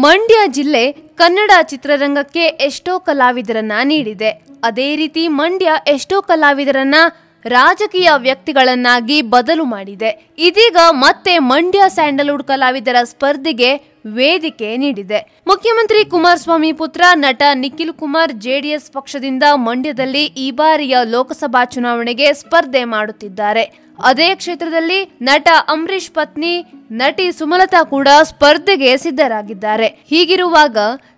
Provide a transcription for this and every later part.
ಮಂಡ್ಯ ಜಿಲ್ಲೆ ಕನ್ನಡ ಚಿತ್ರರಂಗಕ್ಕೆ ಎಷ್ಟೋ ಕಲಾವಿದರನ್ನ ನೀಡಿದೆ. ಅದೇ ರೀತಿ ಮಂಡ್ಯ ಎಷ್ಟೋ ಕಲಾವಿದರನ್ನ ರಾಜಕೀಯ ವ್ಯಕ್ತಿಗಳನ್ನಾಗಿ ಬದಲು ಮಾಡಿದೆ. ಇದೀಗ ಮತ್ತೆ ಮಂಡ್ಯ ಸ್ಯಾಂಡಲ್ವುಡ್ ಕಲಾವಿದರ ಸ್ಪರ್ಧೆಗೆ ವೇದಿಕೆ ನೀಡಿದೆ. ಮುಖ್ಯಮಂತ್ರಿ ಕುಮಾರಸ್ವಾಮಿ ಪುತ್ರ ನಟ ನಿಖಿಲ್ ಕುಮಾರ್ ಜೆಡಿಎಸ್ ಪಕ್ಷದಿಂದ ಮಂಡ್ಯದಲ್ಲಿ ಈ ಬಾರಿಯ ಲೋಕಸಭಾ ಚುನಾವಣೆಗೆ ಸ್ಪರ್ಧೆ ಮಾಡುತ್ತಿದ್ದಾರೆ. ಅದೇ ಕ್ಷೇತ್ರದಲ್ಲಿ ನಟ ಅಂಬರೀಶ್ ಪತ್ನಿ ನಟಿ ಸುಮಲತಾ ಕೂಡ ಸ್ಪರ್ಧೆಗೆ ಸಿದ್ಧರಾಗಿದ್ದಾರೆ. ಹೀಗಿರುವಾಗ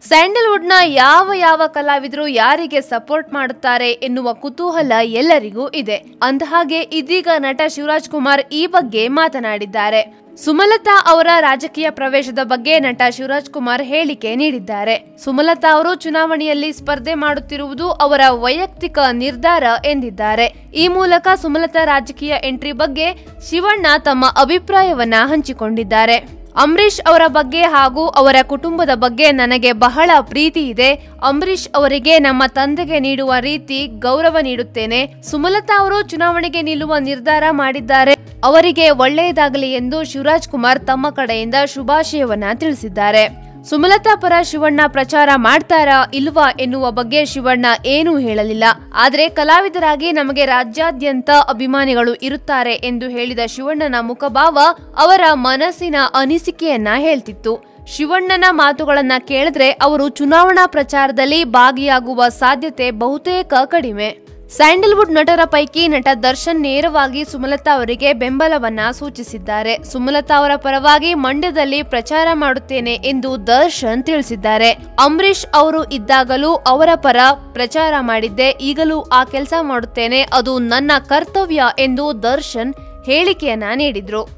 ಸ್ಯಾಂಡಲ್ವುಡ್ನ ಯಾವ ಕಲಾವಿದರು ಯಾರಿಗೆ ಸಪೋರ್ಟ್ ಮಾಡುತ್ತಾರೆ ಎನ್ನುವ ಕುತೂಹಲ ಎಲ್ಲರಿಗೂ ಇದೆ. ಅಂದಹಾಗೆ ಇದೀಗ ನಟ ಶಿವರಾಜ್ ಕುಮಾರ್ ಈ ಬಗ್ಗೆ ಮಾತನಾಡಿದ್ದಾರೆ. ಸುಮಲತಾ ಅವರ ರಾಜಕೀಯ ಪ್ರವೇಶದ ಬಗ್ಗೆ ನಟ ಶಿವರಾಜ್ ಕುಮಾರ್ ಹೇಳಿಕೆ ನೀಡಿದ್ದಾರೆ. ಸುಮಲತಾ ಅವರು ಚುನಾವಣೆಯಲ್ಲಿ ಸ್ಪರ್ಧೆ ಮಾಡುತ್ತಿರುವುದು ಅವರ ವೈಯಕ್ತಿಕ ನಿರ್ಧಾರ ಎಂದಿದ್ದಾರೆ. ಈ ಮೂಲಕ ಸುಮಲತಾ ರಾಜಕೀಯ ಎಂಟ್ರಿ ಬಗ್ಗೆ ಶಿವಣ್ಣ ತಮ್ಮ ಅಭಿಪ್ರಾಯವನ್ನ ಹಂಚಿಕೊಂಡಿದ್ದಾರೆ. ಅಂಬರೀಶ್ ಅವರ ಬಗ್ಗೆ ಹಾಗೂ ಅವರ ಕುಟುಂಬದ ಬಗ್ಗೆ ನನಗೆ ಬಹಳ ಪ್ರೀತಿ ಇದೆ. ಅಂಬರೀಶ್ ಅವರಿಗೆ ನಮ್ಮ ತಂದೆಗೆ ನೀಡುವ ರೀತಿ ಗೌರವ ನೀಡುತ್ತೇನೆ. ಸುಮಲತಾ ಅವರು ಚುನಾವಣೆಗೆ ನಿಲ್ಲುವ ನಿರ್ಧಾರ ಮಾಡಿದ್ದಾರೆ. ಅವರಿಗೆ ಒಳ್ಳೆಯದಾಗಲಿ ಎಂದು ಶಿವರಾಜ್ ಕುಮಾರ್ ತಮ್ಮ ಕಡೆಯಿಂದ ಶುಭಾಶಯವನ್ನ ತಿಳಿಸಿದ್ದಾರೆ. ಸುಮಲತಾ ಪರ ಶಿವಣ್ಣ ಪ್ರಚಾರ ಮಾಡ್ತಾರಾ ಇಲ್ವಾ ಎನ್ನುವ ಬಗ್ಗೆ ಶಿವಣ್ಣ ಏನೂ ಹೇಳಲಿಲ್ಲ. ಆದರೆ ಕಲಾವಿದರಾಗಿ ನಮಗೆ ರಾಜ್ಯಾದ್ಯಂತ ಅಭಿಮಾನಿಗಳು ಇರುತ್ತಾರೆ ಎಂದು ಹೇಳಿದ ಶಿವಣ್ಣನ ಮುಖಭಾವ ಅವರ ಮನಸ್ಸಿನ ಅನಿಸಿಕೆಯನ್ನ ಹೇಳ್ತಿತ್ತು. ಶಿವಣ್ಣನ ಮಾತುಗಳನ್ನ ಕೇಳಿದ್ರೆ ಅವರು ಚುನಾವಣಾ ಪ್ರಚಾರದಲ್ಲಿ ಭಾಗಿಯಾಗುವ ಸಾಧ್ಯತೆ ಬಹುತೇಕ ಕಡಿಮೆ. ಸ್ಯಾಂಡಲ್ವುಡ್ ನಟರ ಪೈಕಿ ನಟ ದರ್ಶನ್ ನೇರವಾಗಿ ಸುಮಲತಾ ಅವರಿಗೆ ಬೆಂಬಲವನ್ನ ಸೂಚಿಸಿದ್ದಾರೆ. ಸುಮಲತಾ ಅವರ ಪರವಾಗಿ ಮಂಡ್ಯದಲ್ಲಿ ಪ್ರಚಾರ ಮಾಡುತ್ತೇನೆ ಎಂದು ದರ್ಶನ್ ತಿಳಿಸಿದ್ದಾರೆ. ಅಂಬರೀಶ್ ಅವರು ಇದ್ದಾಗಲೂ ಅವರ ಪರ ಪ್ರಚಾರ ಮಾಡಿದ್ದೆ, ಈಗಲೂ ಆ ಕೆಲಸ ಮಾಡುತ್ತೇನೆ, ಅದು ನನ್ನ ಕರ್ತವ್ಯ ಎಂದು ದರ್ಶನ್ ಹೇಳಿಕೆಯನ್ನ ನೀಡಿದ್ರು.